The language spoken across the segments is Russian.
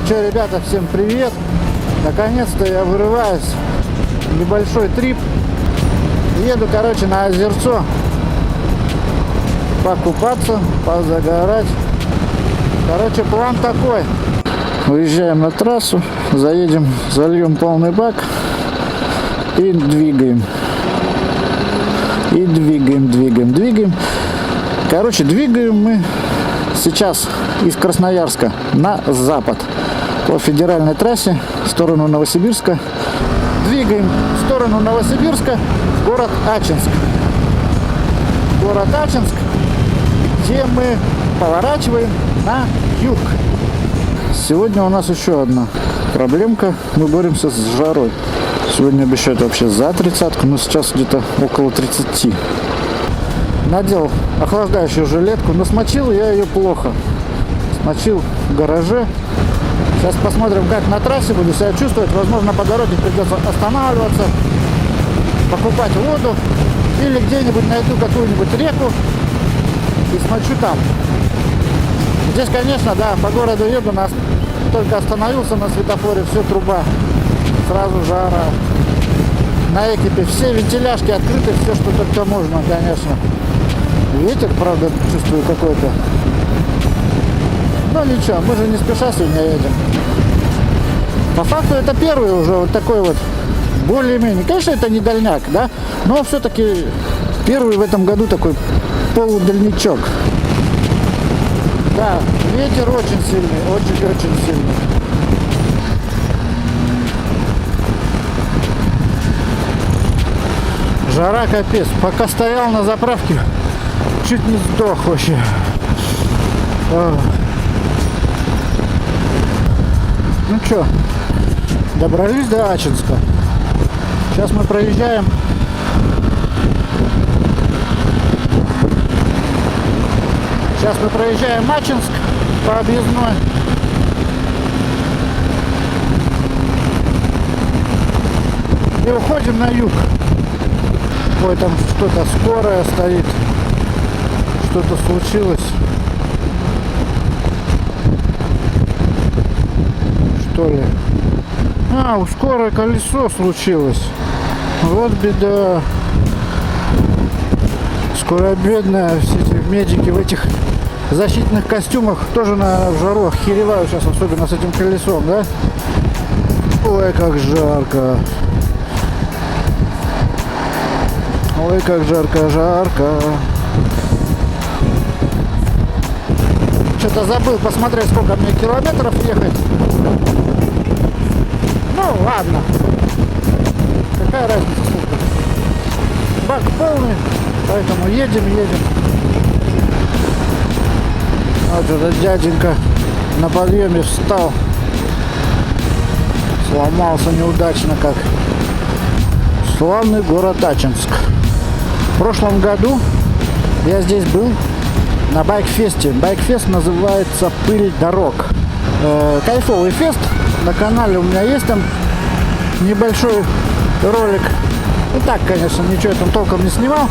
что, ребята, всем привет! Наконец-то я вырываюсь в небольшой трип. Еду, короче, на озерцо покупаться, позагорать. Короче, план такой. Выезжаем на трассу, заедем, зальем полный бак и двигаем. И двигаем. Короче, двигаем мы сейчас из Красноярска на запад по федеральной трассе в сторону Новосибирска. Двигаем в сторону Новосибирска, город Ачинск. Город Ачинск, где мы поворачиваем на юг. Сегодня у нас еще одна проблемка. Мы боремся с жарой. Сегодня обещают вообще за 30-ку, но сейчас где-то около 30. Надел охлаждающую жилетку, но смочил я ее плохо. Смочил в гараже. Сейчас посмотрим, как на трассе буду себя чувствовать. Возможно, по дороге придется останавливаться, покупать воду. Или где-нибудь найду какую-нибудь реку и смочу там. Здесь, конечно, да, по городу еду, только остановился на светофоре, все труба, сразу жара. На экипе все вентиляшки открыты, все, что только можно, конечно. Ветер, правда, чувствую какой-то. Но ничего, мы же не спеша сегодня едем. По факту это первый уже вот такой вот, более-менее. Конечно, это не дальняк, да, но все-таки первый в этом году такой полудальничок. Да, ветер очень сильный, очень сильный. Жара капец. Пока стоял на заправке, чуть не сдох вообще. Ну что, добрались до Ачинска. Сейчас мы проезжаем. Сейчас мы проезжаем Ачинск по объездной. И уходим на юг. Ой, там что-то скорая стоит. Что-то случилось. Что ли? У скорой колесо случилось. Вот беда. Скорая бедная. Все эти медики в этих защитных костюмах тоже на жару охеревают сейчас, особенно с этим колесом, да? Ой, как жарко. Ой, как жарко. Что-то забыл посмотреть, сколько мне километров ехать. Ну, ладно. Какая разница, сколько? Бак полный, поэтому едем. Вот этот дяденька на подъеме встал. Сломался неудачно как. Славный город Ачинск. В прошлом году я здесь был на байк-фесте. Байк-фест называется «Пыль дорог». Кайфовый фест. На канале у меня есть там небольшой ролик. И так, конечно, ничего я там толком не снимал.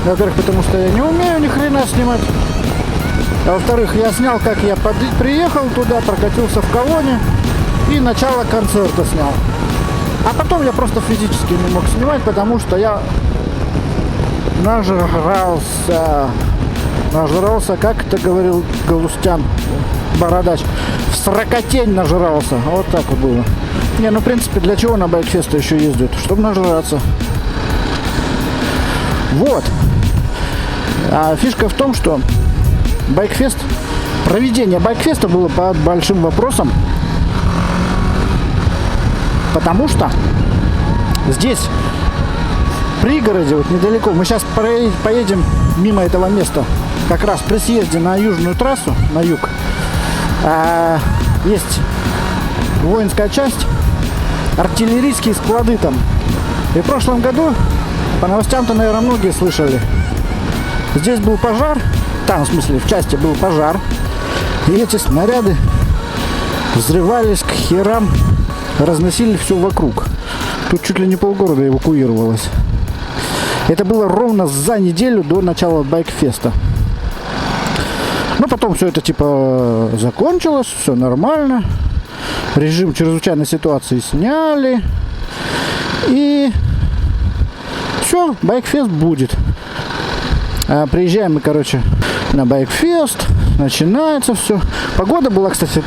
Во-первых, потому что я не умею ни хрена снимать. А во-вторых, я снял, как я приехал туда, прокатился в колонне и начало концерта снял. А потом я просто физически не мог снимать, потому что я нажрался, как это говорил Галустян, бородач, в сракотень нажрался. Вот так вот было. Не, ну в принципе, для чего на байкфесты еще ездят? Чтобы нажраться. Вот. А фишка в том, что проведение байкфеста было под большим вопросом. Потому что здесь, в пригороде, вот недалеко, мы сейчас поедем мимо этого места, как раз при съезде на южную трассу, на юг, есть воинская часть, артиллерийские склады там. И в прошлом году, по новостям-то, наверное, многие слышали, здесь был пожар, там, в смысле, в части был пожар, и эти снаряды взрывались к херам, разносили все вокруг. Тут чуть ли не полгорода эвакуировалось. Это было ровно за неделю до начала байкфеста. Ну, Ну, потом все это типа закончилось, все нормально. Режим чрезвычайной ситуации сняли. И все, байкфест будет. Приезжаем мы, короче, на байкфест. Начинается все. Погода была, кстати,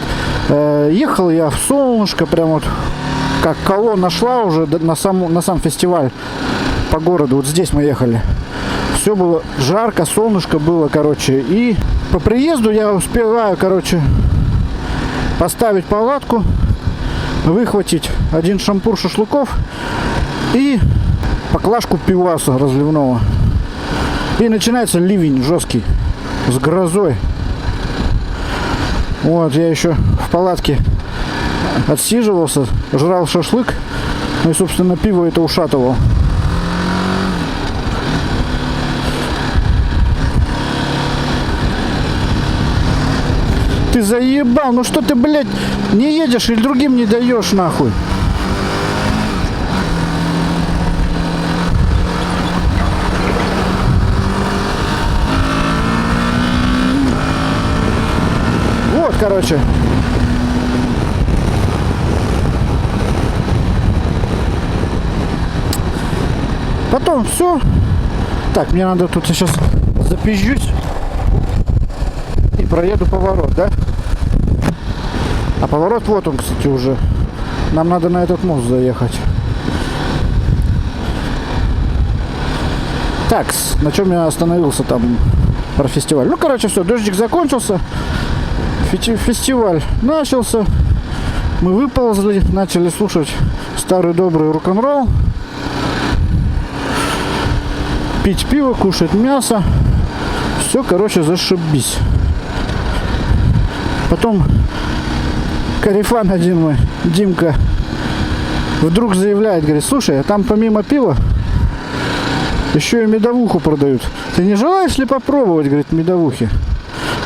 ехал я в солнышко, прям вот как колонна шла уже на сам фестиваль по городу. Вот здесь мы ехали. Все было жарко, солнышко было, короче. И по приезду я успеваю, короче, поставить палатку, выхватить один шампур шашлыков и баклажку пиваса разливного. И начинается ливень жесткий с грозой. Вот, я еще в палатке отсиживался, жрал шашлык, ну и, собственно, пиво это ушатывал. Ты заебал, ну что ты, блядь, не едешь или другим не даешь, нахуй? Вот, короче. Потом все. Так, мне надо тут сейчас запизжусь и проеду поворот, да? А поворот вот он, кстати, уже. Нам надо на этот мост заехать. Так, на чем я остановился там про фестиваль? Ну, короче, все, дождик закончился. Фестиваль начался. Мы выползли, начали слушать старый добрый рок-н-ролл. Пить пиво, кушать мясо. Все, короче, зашибись. Потом корефан один мой, Димка, вдруг заявляет, говорит: слушай, а там помимо пива еще и медовуху продают. Ты не желаешь ли попробовать, говорит, медовухи?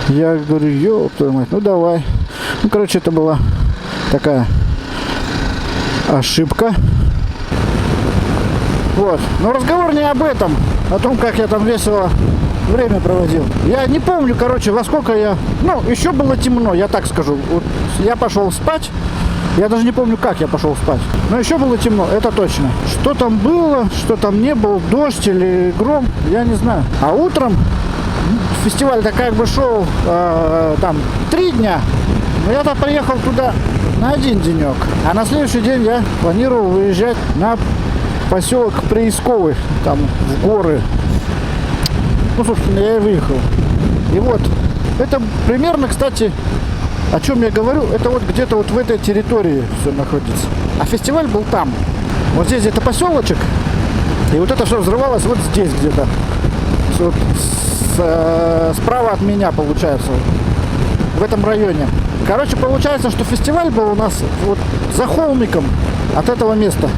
Я говорю: ёб твою мать, ну давай. Ну, короче, это была такая ошибка. Вот. Но разговор не об этом, о том, как я там весело время проводил. Я не помню, короче, во сколько я... Ну, еще было темно, я так скажу. Вот я пошел спать. Я даже не помню, как я пошел спать. Но еще было темно, это точно. Что там было, что там не было, дождь или гром, я не знаю. А утром фестиваль-то как бы шел там 3 дня. Но я-то приехал туда на 1 денек. А на следующий день я планировал выезжать на поселок Преисковый, там в горы. Ну, собственно, я и выехал. И вот, это примерно, кстати, о чем я говорю, это вот где-то вот в этой территории все находится. А фестиваль был там. Вот здесь где-то поселочек. И вот это все взрывалось вот здесь где-то. Вот справа от меня, получается. В этом районе. Короче, получается, что фестиваль был у нас вот за холмиком от этого места.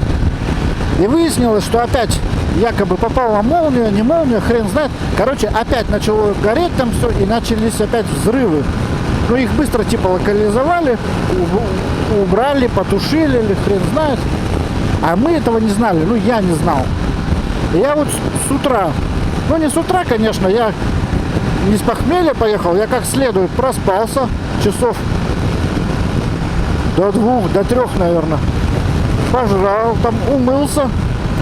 И выяснилось, что опять якобы попала молния, не молния, хрен знает. Короче, опять начало гореть там все, и начались опять взрывы. Ну, их быстро типа локализовали, убрали, потушили, или хрен знает. А мы этого не знали, ну, я не знал. И я вот с утра, ну, не с утра, конечно, я не с похмелья поехал, я как следует проспался, часов до 2, до 3, наверное. Пожрал, там умылся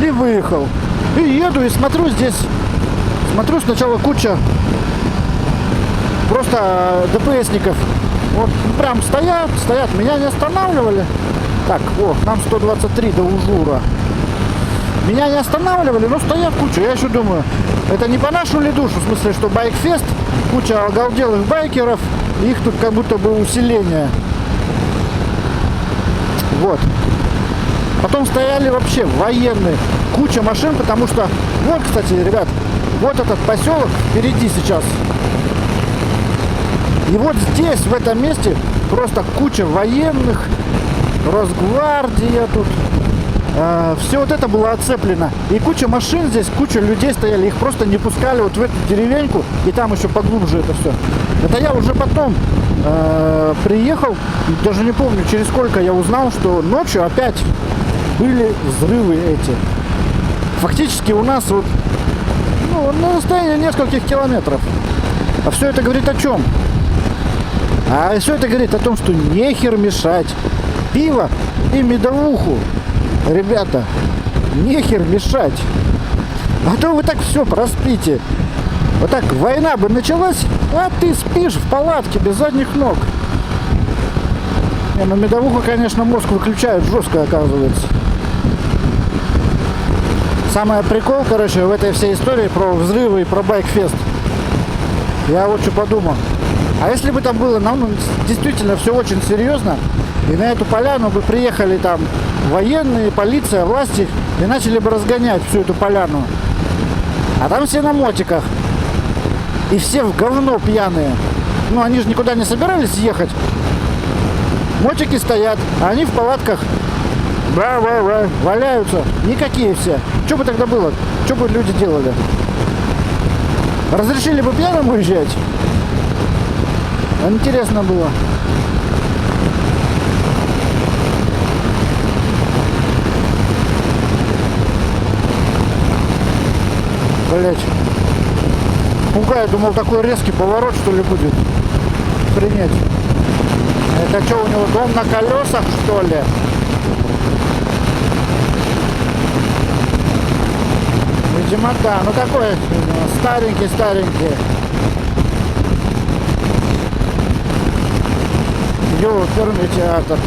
и выехал. И еду и смотрю здесь. Смотрю сначала куча просто ДПСников. Вот прям стоят, меня не останавливали. Так, о, нам 123 до Ужура. Меня не останавливали, но стоят куча. Я еще думаю, это не по нашу ли душу, в смысле, что байкфест, куча оголделых байкеров, их тут как будто бы усиление. Вот. Потом стояли вообще военные, куча машин, потому что, вот, кстати, ребят, вот этот поселок впереди сейчас. И вот здесь, в этом месте, просто куча военных, Росгвардия тут. Все вот это было оцеплено. И куча машин здесь, куча людей стояли, их просто не пускали вот в эту деревеньку, и там еще поглубже это все. Это я уже потом приехал, даже не помню, через сколько я узнал, что ночью опять были взрывы эти. Фактически у нас вот, ну, на расстоянии нескольких километров. А все это говорит о чем? А все это говорит о том, что нехер мешать пиво и медовуху. Ребята, нехер мешать. А то вы так все проспите. Вот так война бы началась, а ты спишь в палатке без задних ног. Не, ну медовуха, конечно, мозг выключает жестко, оказывается. Самый прикол, короче, в этой всей истории про взрывы и про байкфест. Я вот что подумал. А если бы там было, ну, действительно все очень серьезно, и на эту поляну бы приехали там военные, полиция, власти, и начали бы разгонять всю эту поляну. А там все на мотиках. И все в говно пьяные. Ну, они же никуда не собирались ехать. Мотики стоят, а они в палатках валяются. Никакие все. Что бы тогда было? Что бы люди делали? Разрешили бы пьяным уезжать? Интересно было. Блять. Пугает, думал, такой резкий поворот, что ли, будет принять. Это что, у него дом на колесах, что ли? Видимо, да. Ну такой старенький. Ёперный театр.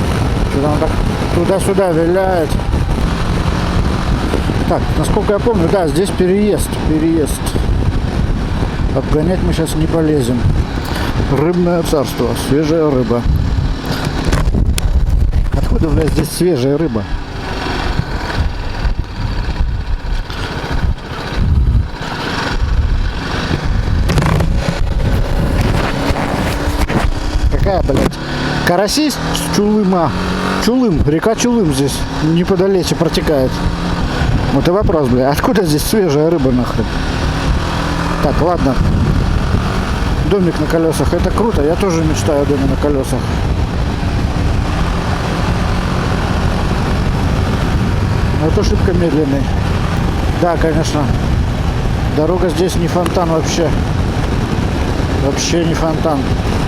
Что-то он так туда-сюда виляет. Так, насколько я помню, да, здесь переезд. Обгонять мы сейчас не полезем. Рыбное царство, свежая рыба. Откуда, блядь, здесь свежая рыба? Какая, блядь? Караси с Чулыма. Чулым, река Чулым здесь неподалече протекает. Вот и вопрос, бля, откуда здесь свежая рыба нахрен? Так, ладно. Домик на колесах, это круто, я тоже мечтаю о доме на колесах. Но это шибко медленный. Да, конечно. Дорога здесь не фонтан вообще. Вообще не фонтан.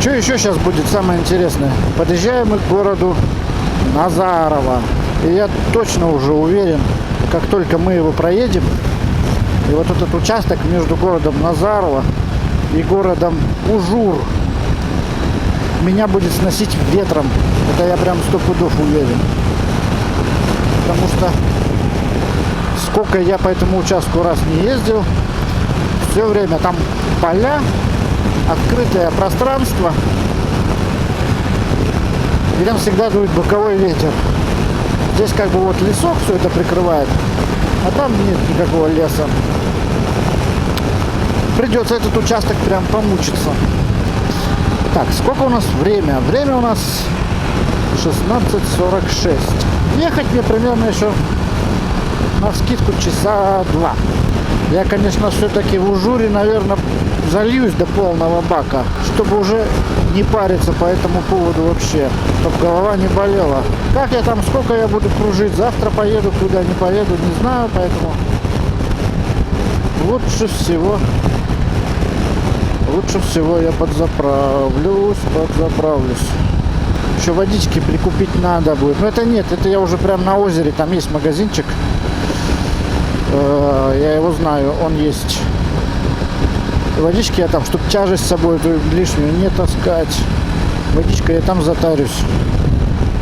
Что еще сейчас будет самое интересное? Подъезжаем мы к городу Назарово. И я точно уже уверен, как только мы его проедем, и вот этот участок между городом Назарово и городом Ужур меня будет сносить ветром. Это я прям 100 пудов уверен. Потому что сколько я по этому участку раз не ездил, все время там поля, открытое пространство, и там всегда дует боковой ветер. Здесь как бы вот лесок все это прикрывает, а там нет никакого леса. Придется этот участок прям помучиться. Так, сколько у нас время? Время у нас 16:46. Ехать мне примерно еще навскидку часа 2. Я, конечно, все-таки в Ужуре, наверное, зальюсь до полного бака, чтобы уже не париться по этому поводу вообще, чтобы голова не болела. Как я там, сколько я буду кружить, завтра поеду, куда не поеду, не знаю, поэтому лучше всего я подзаправлюсь. Еще водички прикупить надо будет. Но это нет, это я уже прям на озере, там есть магазинчик. Я его знаю, он есть. Водички я там, чтобы тяжесть с собой эту лишнюю не таскать. Водичка я там затарюсь.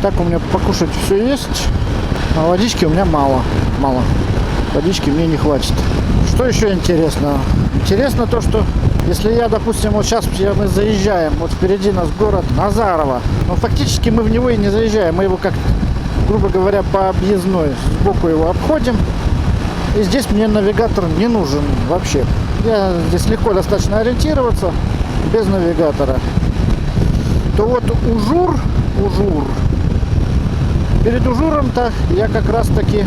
Так у меня покушать все есть, а водички у меня мало. Водички мне не хватит. Что еще интересно? Интересно то, что если я, допустим, вот сейчас мы заезжаем, вот впереди нас город Назарово, но фактически мы в него и не заезжаем, мы его как, грубо говоря, по объездной, сбоку его обходим, и здесь мне навигатор не нужен вообще. Я здесь легко достаточно ориентироваться без навигатора. То вот Ужур, перед Ужуром-то я как раз таки,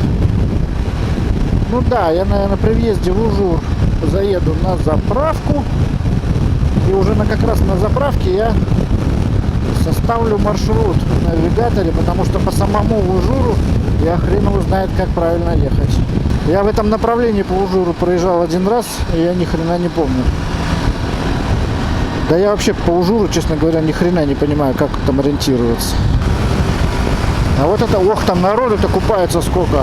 ну да, я, наверное, при въезде в Ужур заеду на заправку, и уже как раз на заправке я составлю маршрут в навигаторе, потому что по самому Ужуру я хрен его знает, как правильно ехать. Я в этом направлении по Ужуру проезжал один раз, и я ни хрена не помню. Да я вообще по Ужуру, честно говоря, ни хрена не понимаю, как там ориентироваться. А вот это, ох, там народу-то купается сколько.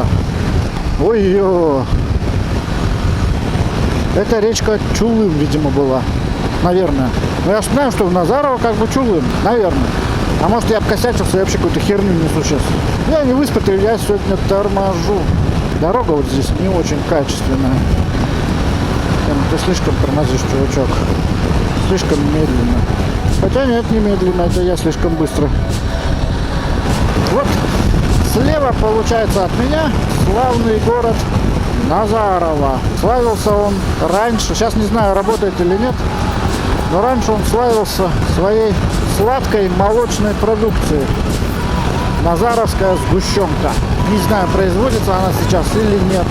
Ой-ё. Это речка Чулым, видимо, была. Наверное. Но я знаю, что в Назарово как бы Чулым. Наверное. А может, я обкосячился, я вообще какую-то херню несу сейчас. Я не высмотрел, я сегодня торможу. Дорога вот здесь не очень качественная. Ты слишком тормозишь, чувачок. Слишком медленно. Хотя нет, не медленно, это я слишком быстро. Вот слева получается от меня славный город Назарово. Славился он раньше, сейчас не знаю, работает или нет, но раньше он славился своей сладкой молочной продукцией. Назаровская сгущенка. Не знаю, производится она сейчас или нет.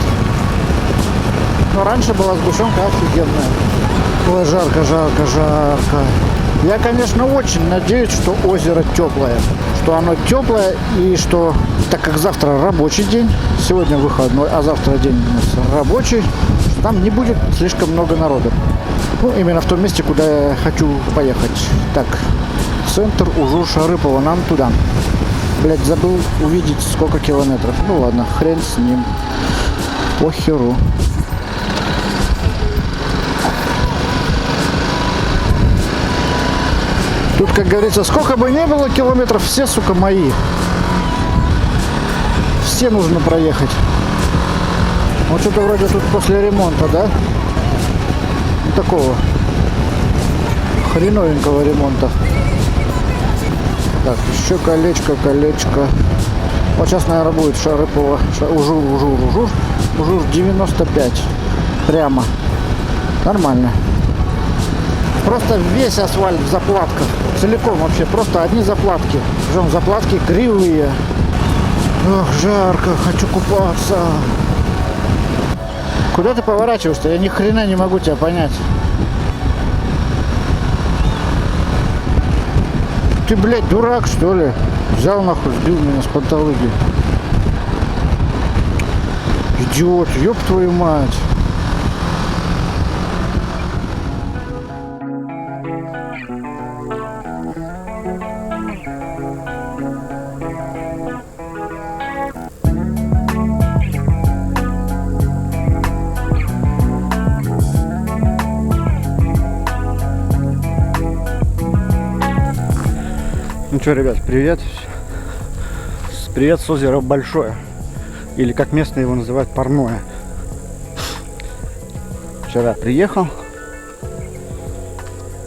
Но раньше была сгущенка офигенная. Ой, жарко, жарко, жарко. Я, конечно, очень надеюсь, что озеро теплое. Что оно теплое и что, так как завтра рабочий день, сегодня выходной, а завтра день у нас рабочий, там не будет слишком много народу. Ну, именно в том месте, куда я хочу поехать. Так, центр Ужур-Шарыпово, нам туда. Блять, забыл увидеть, сколько километров. Ну ладно, хрен с ним. Похеру. Тут, как говорится, сколько бы ни было километров, все, сука, мои. Все нужно проехать. Вот что-то вроде тут после ремонта, да? Ну, такого хреновенького ремонта. Так, еще колечко, колечко. Вот сейчас, наверное, будет Шарыпово. Ужур 95. Прямо. Нормально. Просто весь асфальт в заплатках. Целиком вообще. Просто одни заплатки. Причем заплатки кривые. Ох, жарко. Хочу купаться. Куда ты поворачиваешься? Я ни хрена не могу тебя понять. Ты, блядь, дурак, что ли? Взял нахуй, сбил меня с панталыги. Идиот, ёб твою мать. Ну что, ребят, привет. Привет с озера Большое. Или как местные его называют, Парное. Вчера приехал.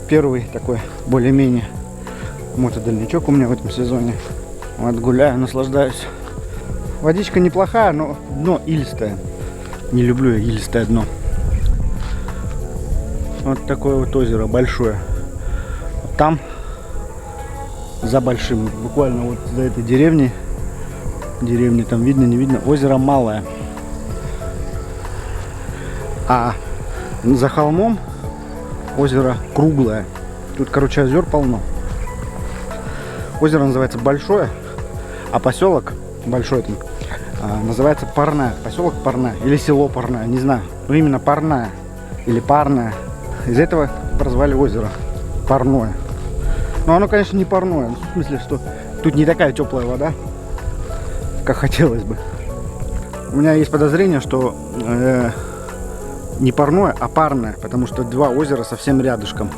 Первый такой более-менее мотодальничок у меня в этом сезоне. Вот гуляю, наслаждаюсь. Водичка неплохая, но дно илистое. Не люблю я илистое дно. Вот такое вот озеро Большое. Там за Большим, буквально вот за этой деревней, там видно, не видно, озеро Малое. А за холмом озеро Круглое. Тут, короче, озер полно. Озеро называется Большое, а поселок Большой называется Парная. Поселок Парная или село Парная, не знаю. Но именно Парная или Парная. Из этого прозвали озеро Парное. Но оно, конечно, не парное. В смысле, что тут не такая теплая вода, как хотелось бы. У меня есть подозрение, что не парное, а парное. Потому что два озера совсем рядышком.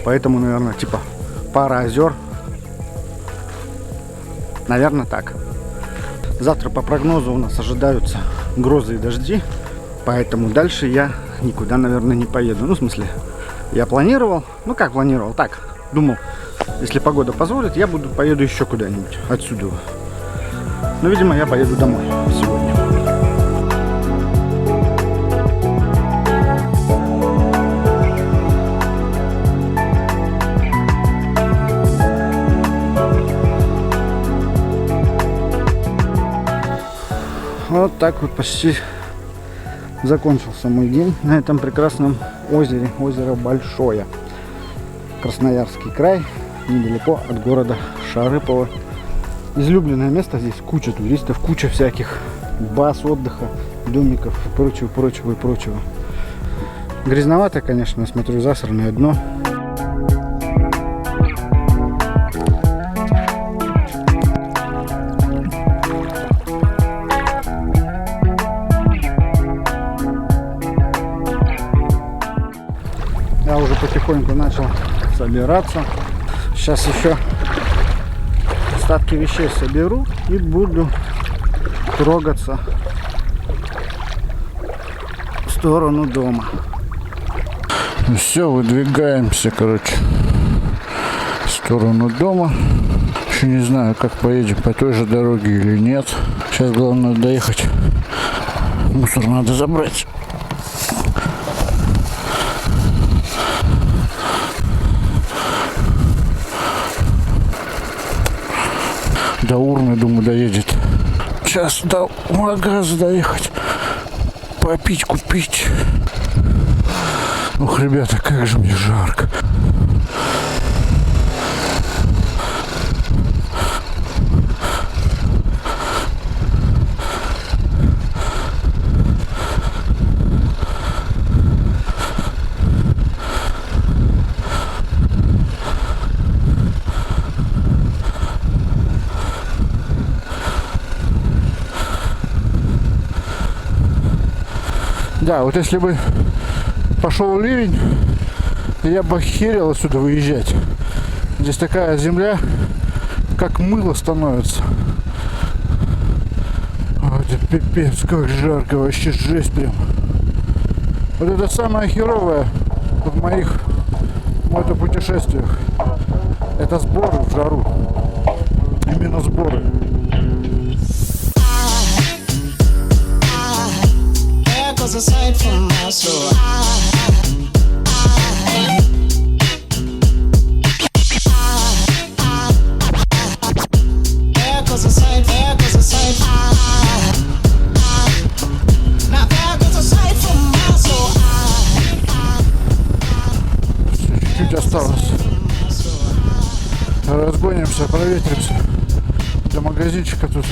Поэтому, наверное, типа пара озер. Наверное, так. Завтра по прогнозу у нас ожидаются грозы и дожди. Поэтому дальше я никуда, наверное, не поеду. Ну, в смысле... Я планировал, ну как планировал, так, думал, если погода позволит, я поеду еще куда-нибудь отсюда. Но, видимо, я поеду домой сегодня. Вот так вот почти закончился мой день на этом прекрасном озере. Озеро Большое. Красноярский край, недалеко от города Шарыпово. Излюбленное место, здесь куча туристов, куча всяких баз отдыха, домиков и прочего. Грязновато, конечно, смотрю, засранное дно. Я уже потихоньку начал собираться. Сейчас еще остатки вещей соберу и буду трогаться в сторону дома. Ну все, выдвигаемся, короче, в сторону дома. Еще не знаю, как поедем, по той же дороге или нет. Сейчас главное доехать. Мусор надо забрать. До Урмы, думаю, доедет. Сейчас до магаза доехать. Попить, купить. Ух, ребята, как же мне жарко. Да, вот если бы пошел ливень, я бы охерел отсюда выезжать. Здесь такая земля, как мыло становится. Вот это пипец, как жарко, вообще жесть прям. Вот это самое херовое в моих мотопутешествиях. Это сборы в жару. Именно сборы. Aside from my soul, there goes aside from my soul. Чуть-чуть осталось. Разгонимся, проветримся. До магазинчика тут.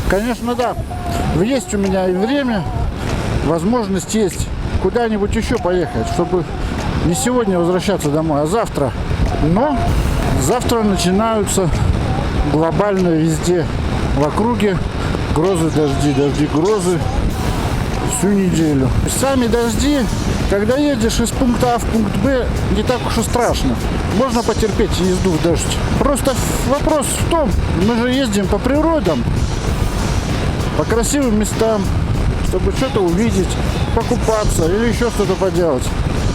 Конечно, да. Есть у меня и время, возможность есть куда-нибудь еще поехать, чтобы не сегодня возвращаться домой, а завтра. Но завтра начинаются глобально везде в округе грозы, дожди, дожди, грозы всю неделю. Сами дожди, когда едешь из пункта А в пункт Б, не так уж и страшно. Можно потерпеть езду в дождь. Просто вопрос в том, мы же ездим по природам, по красивым местам, чтобы что-то увидеть, покупаться или еще что-то поделать.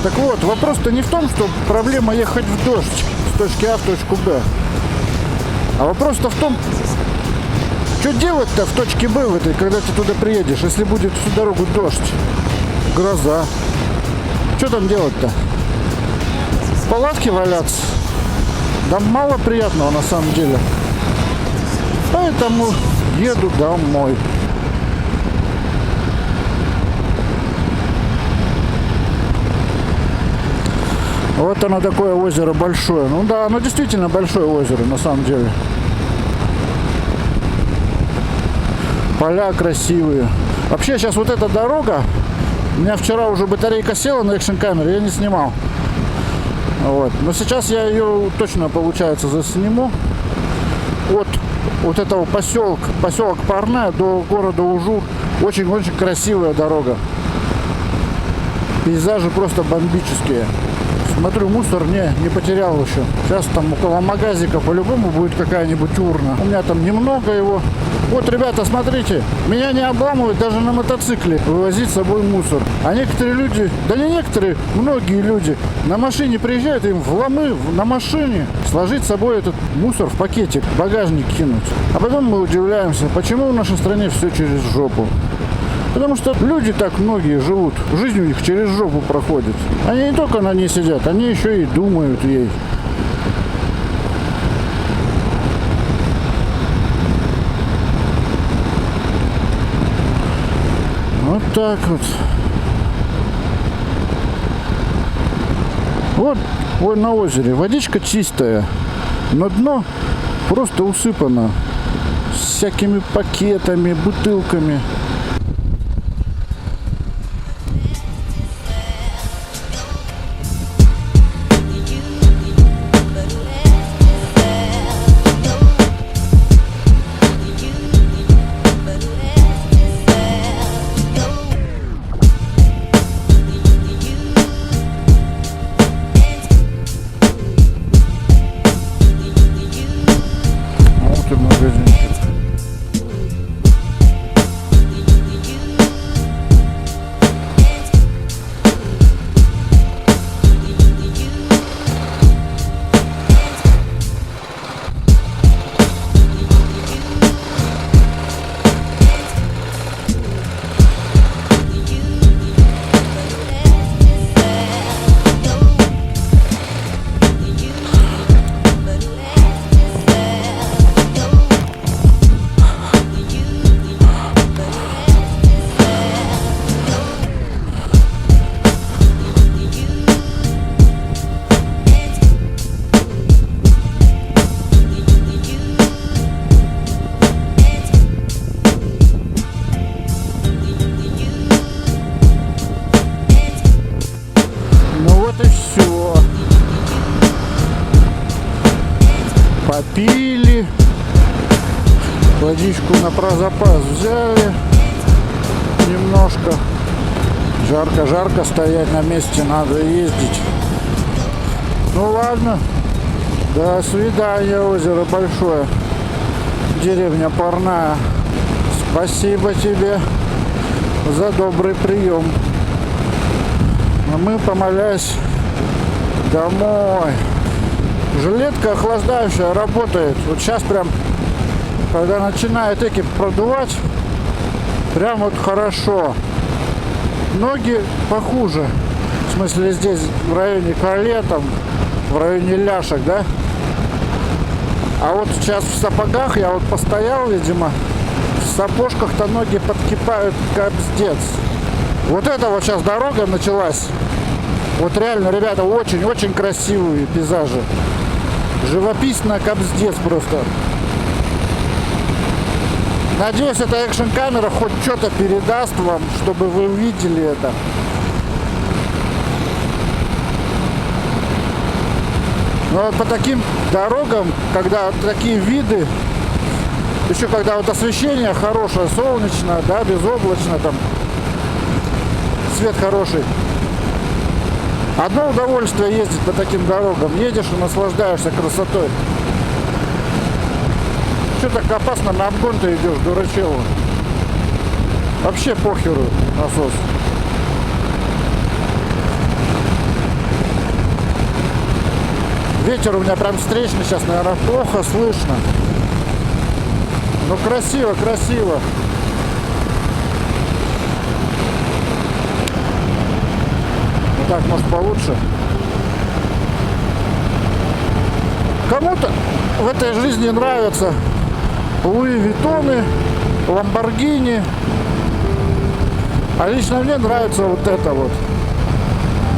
Так вот, вопрос-то не в том, что проблема ехать в дождь с точки А в точку Б, а вопрос-то в том, что делать-то в точке Б в этой, когда ты туда приедешь, если будет всю дорогу дождь, гроза. Что там делать-то? В палатке валяться? Да мало приятного на самом деле. Поэтому еду домой. Вот оно такое озеро большое. Ну да, оно действительно большое озеро на самом деле. Поля красивые. Вообще сейчас вот эта дорога, у меня вчера уже батарейка села на экшн-камере, я не снимал. Вот. Но сейчас я ее точно, получается, засниму. Вот этого поселок Парная до города Ужур. Очень-очень красивая дорога. Пейзажи просто бомбические. Смотрю, мусор не потерял еще. Сейчас там около магазика по-любому будет какая-нибудь урна. У меня там немного его. Вот, ребята, смотрите, меня не обламывают даже на мотоцикле вывозить с собой мусор. А некоторые люди, да не некоторые, многие люди на машине приезжают, им в ломы на машине сложить с собой этот мусор в пакетик, в багажник кинуть. А потом мы удивляемся, почему в нашей стране все через жопу. Потому что люди так многие живут, жизнь у них через жопу проходит. Они не только на ней сидят, они еще и думают ей. Вот так вот. Вот на озере водичка чистая. Но дно просто усыпано всякими пакетами, бутылками. Вот и магазинчик. Ну вот и все. Попили. Водичку на прозапас взяли. Немножко. Жарко стоять на месте, надо ездить. Ну ладно. До свидания, озеро большое. Деревня Парная. Спасибо тебе за добрый прием. А мы, помолясь, домой. Жилетка охлаждающая работает. Вот сейчас прям, когда начинает эки продувать, прям вот хорошо. Ноги похуже. В смысле, здесь в районе колен, там, в районе ляшек, да? А вот сейчас в сапогах я вот постоял, видимо, в сапожках-то ноги подкипают капздец. Вот это вот сейчас дорога началась. Вот реально, ребята, очень-очень красивые пейзажи. Живописно, капздец просто. Надеюсь, эта экшн-камера хоть что-то передаст вам, чтобы вы увидели это. Но вот по таким дорогам, когда вот такие виды, еще когда вот освещение хорошее, солнечно, да, безоблачно, там, свет хороший. Одно удовольствие ездить по таким дорогам. Едешь и наслаждаешься красотой. Что так опасно на обгон-то идешь, дурачело? Вообще похеру насос. Ветер у меня прям встречный сейчас, наверное, плохо слышно. Но красиво, красиво. Вот так, может, получше. Кому-то в этой жизни нравятся Луи Виттоны, Ламборгини. А лично мне нравится вот это вот.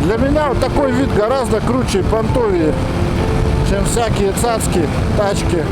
Для меня вот такой вид гораздо круче и понтовее, чем всякие цацки, тачки.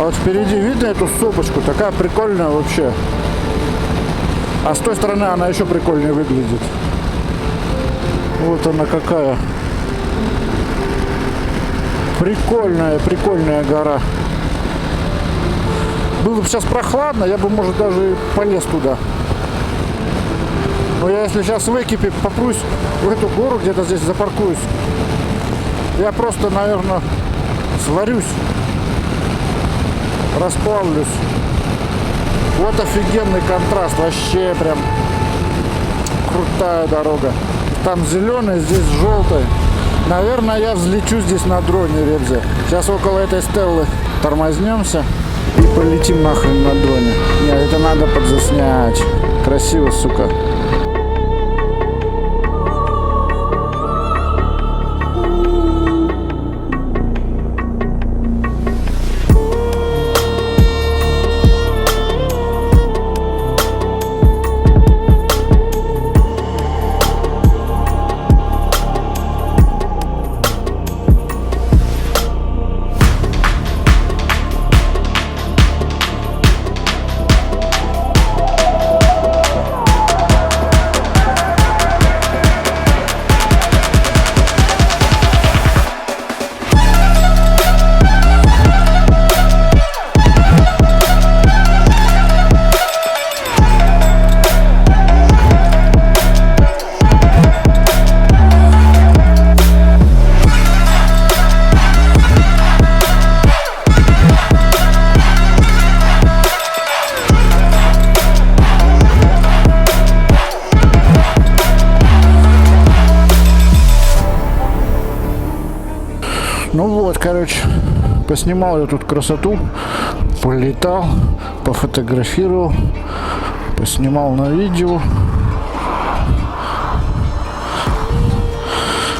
вот впереди видно эту сопочку, такая прикольная вообще. А с той стороны она еще прикольнее выглядит. Вот она какая. Прикольная гора. Было бы сейчас прохладно, я бы, может, даже и полез туда. Но я, если сейчас в экипе попрусь в эту гору, где-то здесь запаркуюсь, я просто, наверное, сварюсь, расплавлюсь. Вот офигенный контраст, вообще прям крутая дорога. Там зеленый, здесь желтый. Наверное, я взлечу здесь на дроне, ребят. Сейчас около этой стеллы тормознемся и полетим нахрен на дроне. Нет, это надо подзаснять. Красиво, сука. Ну вот, короче, поснимал я тут красоту, полетал, пофотографировал, поснимал на видео.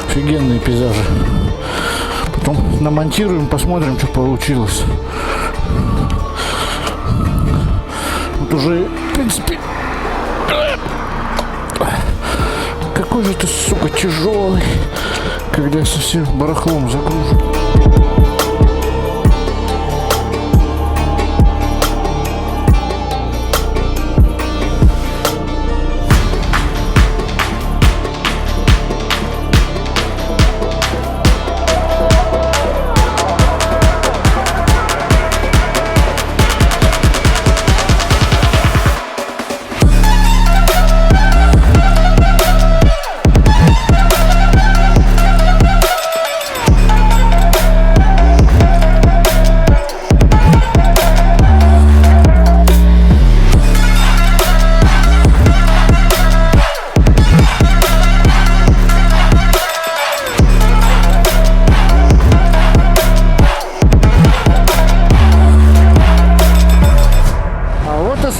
Офигенные пейзажи. Потом намонтируем, посмотрим, что получилось. Вот уже, в принципе, какой же ты, сука, тяжелый, когда я совсем барахлом загружу.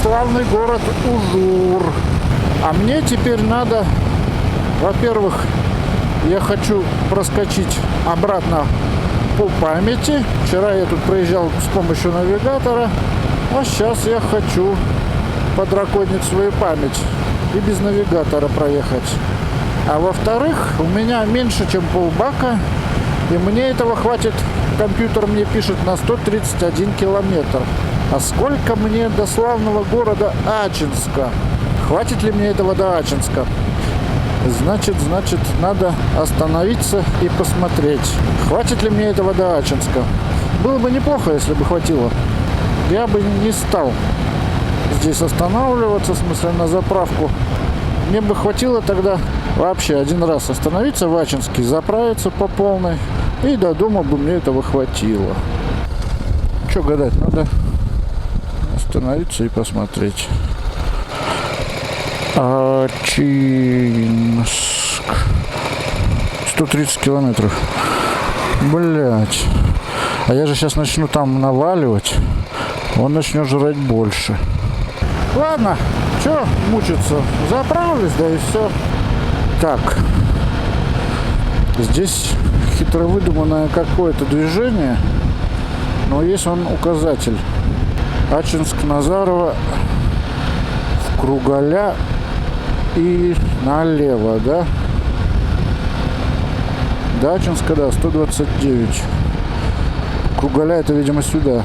Славный город Ужур. А мне теперь надо, во-первых, я хочу проскочить обратно по памяти. Вчера я тут проезжал с помощью навигатора, а сейчас я хочу подраконить свою память и без навигатора проехать. А во-вторых, у меня меньше, чем полбака, и мне этого хватит, компьютер мне пишет, на 131 километр. А сколько мне до славного города Ачинска? Хватит ли мне этого до Ачинска? Значит, надо остановиться и посмотреть. Хватит ли мне этого до Ачинска? Было бы неплохо, если бы хватило. Я бы не стал здесь останавливаться, в смысле на заправку. Мне бы хватило тогда вообще один раз остановиться в Ачинске, заправиться по полной. И до дома бы мне этого хватило. Что гадать, надо остановиться и посмотреть. Ачинск. 130 километров. Блять. А я же сейчас начну там наваливать. Он начнет жрать больше. Ладно, что мучиться? Заправлюсь, да и все. Так. Здесь хитро выдуманное какое-то движение. Но есть он указатель. Ачинск-Назарово, в Кругаля и налево, да? До Ачинска, да, 129. Кругаля это, видимо, сюда.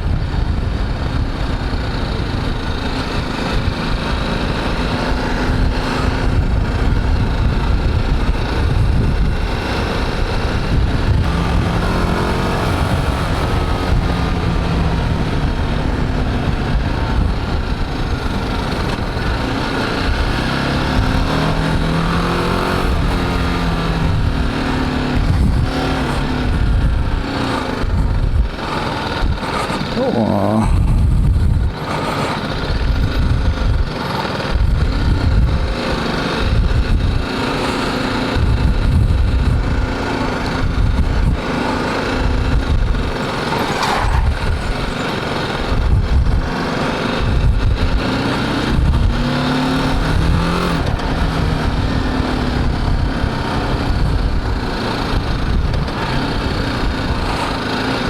О.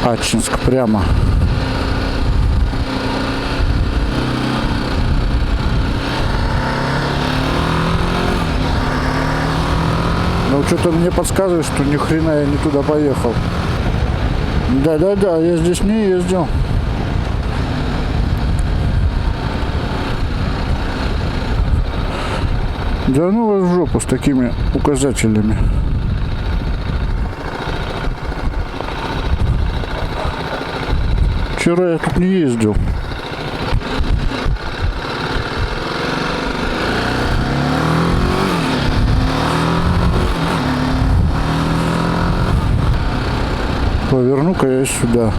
Ачинск прямо. Но что-то мне подсказывает, что ни хрена я не туда поехал. Да, я здесь не ездил. Да ну вас в жопу с такими указателями. Вчера я тут не ездил. Поверну-ка я сюда.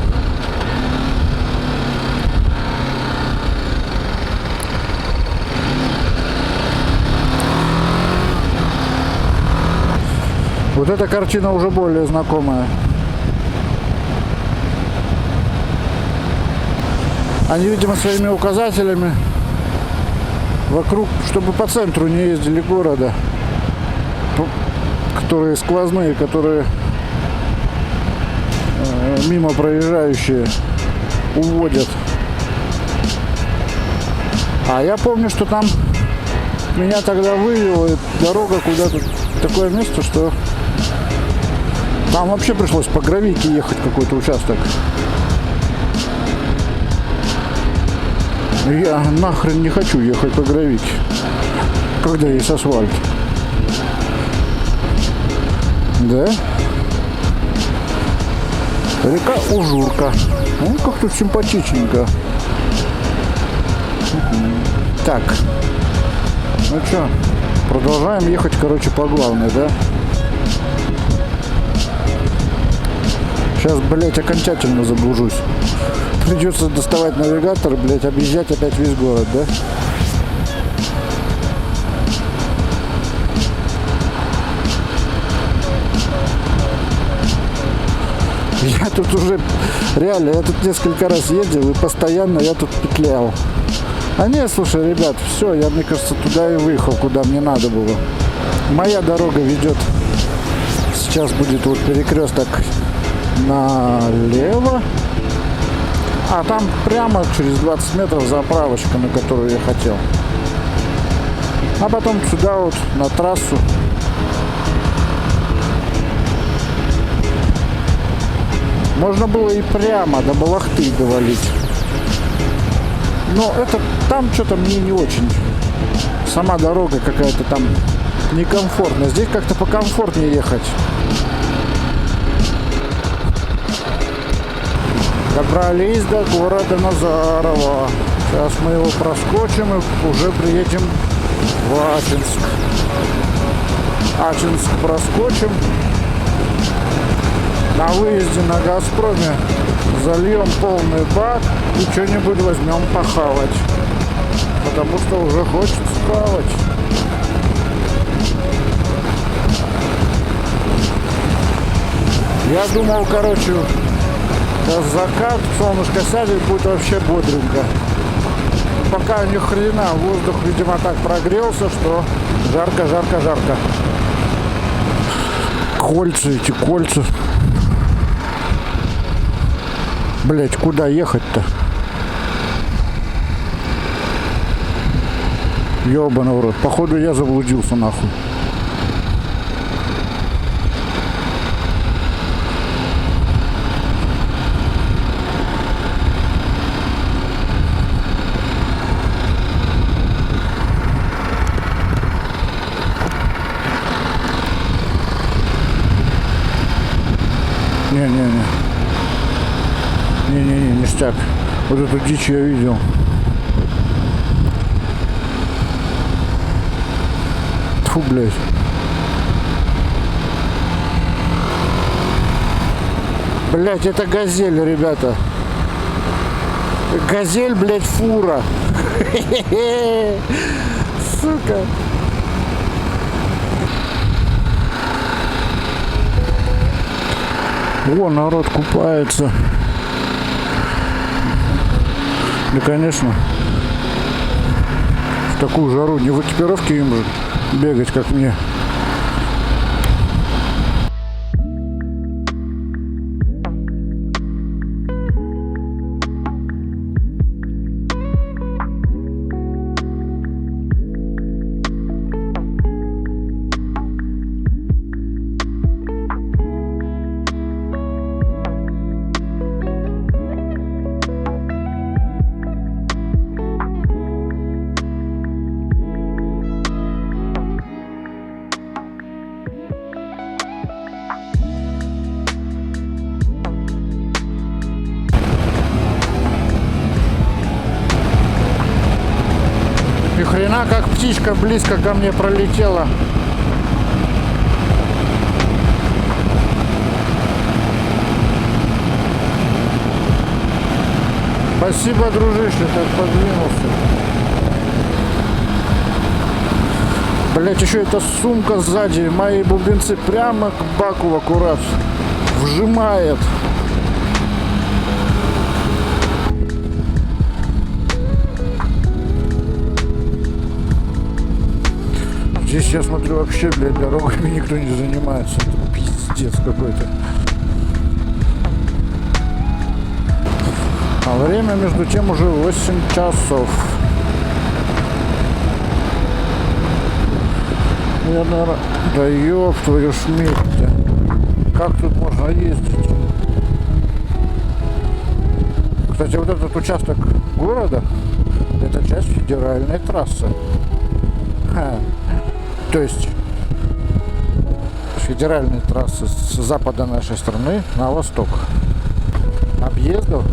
Вот эта картина уже более знакомая. Они, видимо, своими указателями вокруг, чтобы по центру не ездили города, которые сквозные, которые мимо проезжающие уводят. А я помню, что там меня тогда вывела дорога куда-то, такое место, что там вообще пришлось по гравийке ехать какой-то участок. Я нахрен не хочу ехать по гравийке, когда есть асфальт. Да? Река Ужурка. Ну, как тут симпатичненько. Так. Ну что, продолжаем ехать, короче, по главной, да? Сейчас, блядь, окончательно заблужусь. Придется доставать навигатор, блядь, объезжать опять весь город, да? Я тут уже, реально, я тут несколько раз ездил и постоянно я тут петлял. А нет, слушай, ребят, все, я, мне кажется, туда и выехал, куда мне надо было. Моя дорога ведет, сейчас будет вот перекресток налево, а там прямо через 20 метров заправочка, на которую я хотел. А потом сюда вот на трассу. Можно было и прямо до Балахты довалить. Но это там что-то мне не очень. Сама дорога какая-то там некомфортная. Здесь как-то покомфортнее ехать. Добрались до города Назарово. Сейчас мы его проскочим и уже приедем в Ачинск. Ачинск проскочим. На выезде на Газпроме зальем полный бак и что-нибудь возьмем похавать. Потому что уже хочется хавать. Я думал, короче, закат, солнышко сядет, будет вообще бодренько. Пока ни хрена, воздух, видимо, так прогрелся, что жарко. Кольца, эти кольца. Блять, куда ехать-то? Ёбаный в рот. Походу я заблудился нахуй. Не, ништяк. Вот эту дичь я видел. Тьфу, блядь. Блядь, это газель, ребята. Газель, блядь, фура. Сука. О, народ купается. Да, конечно. В такую жару не в экипировке им же бегать, как мне. Ни хрена, как птичка близко ко мне пролетела. Спасибо, дружище, так подвинулся. Блять, еще эта сумка сзади, мои бубенцы прямо к баку аккурат вжимает. Здесь, я смотрю, вообще, блядь, дорогами никто не занимается. Это пиздец какой-то. А время, между тем, уже 8 часов. Я, наверное... Да ёб твою шмель-то. Как тут можно ездить? Кстати, вот этот участок города, это часть федеральной трассы. То есть федеральные трассы с запада нашей страны на восток. Объездов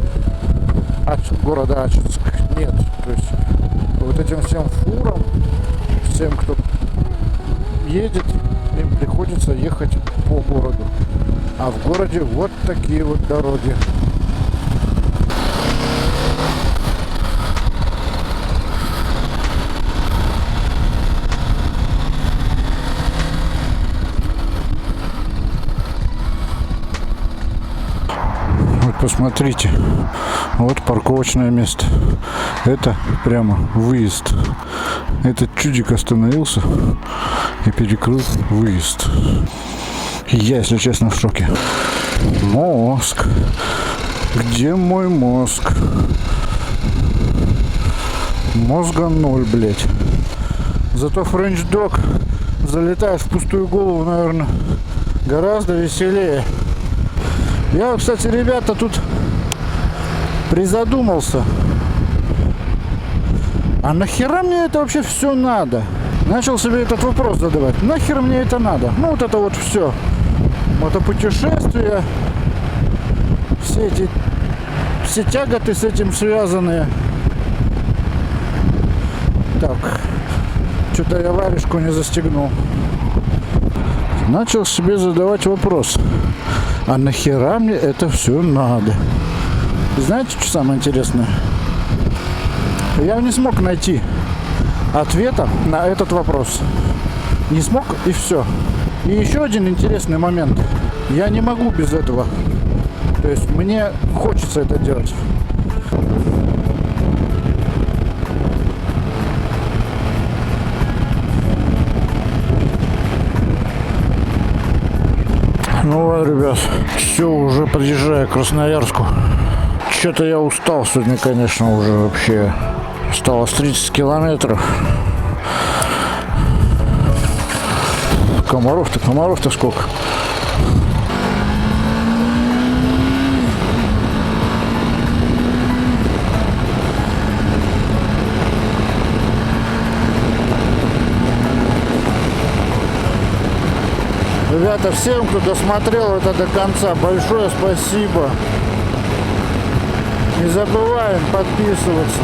от города Ачинск нет. То есть вот этим всем фурам, всем, кто едет, им приходится ехать по городу. А в городе вот такие вот дороги. Посмотрите, вот парковочное место. Это прямо выезд. Этот чудик остановился и перекрыл выезд. И я, если честно, в шоке. Мозг. Где мой мозг? Мозга ноль, блять. Зато French Dog залетает в пустую голову, наверное, гораздо веселее. Я, кстати, ребята, тут призадумался. А нахера мне это вообще все надо? Начал себе этот вопрос задавать. Нахер мне это надо? Ну, вот это вот все. Мотопутешествия. Все тяготы с этим связанные. Так. Что-то я варежку не застегнул. Начал себе задавать вопрос. А нахера мне это все надо? И знаете, что самое интересное? Я не смог найти ответа на этот вопрос. Не смог, и все. И еще один интересный момент. Я не могу без этого. То есть мне хочется это делать. Ну вот, ребят, все, уже подъезжаю к Красноярску. Что-то я устал сегодня, конечно, уже вообще. Осталось 30 километров. Комаров-то сколько? Ребята, всем, кто досмотрел это до конца, большое спасибо. Не забываем подписываться.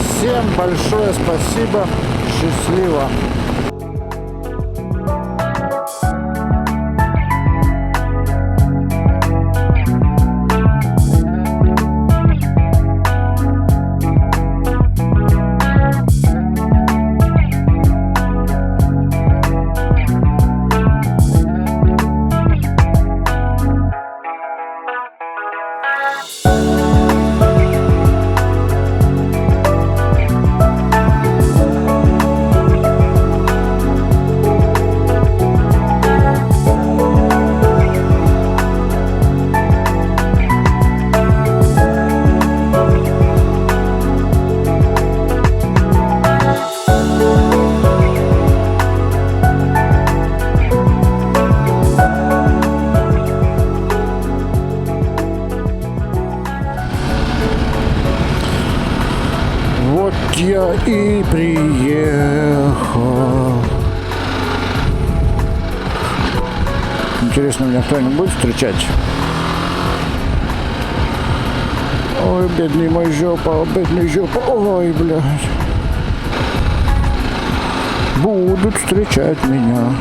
Всем большое спасибо. Счастливо. и приехал. Интересно, меня кто-нибудь будет встречать? Ой, бедный мой жопа, бедный жопа. Ой, блядь. Будут встречать меня.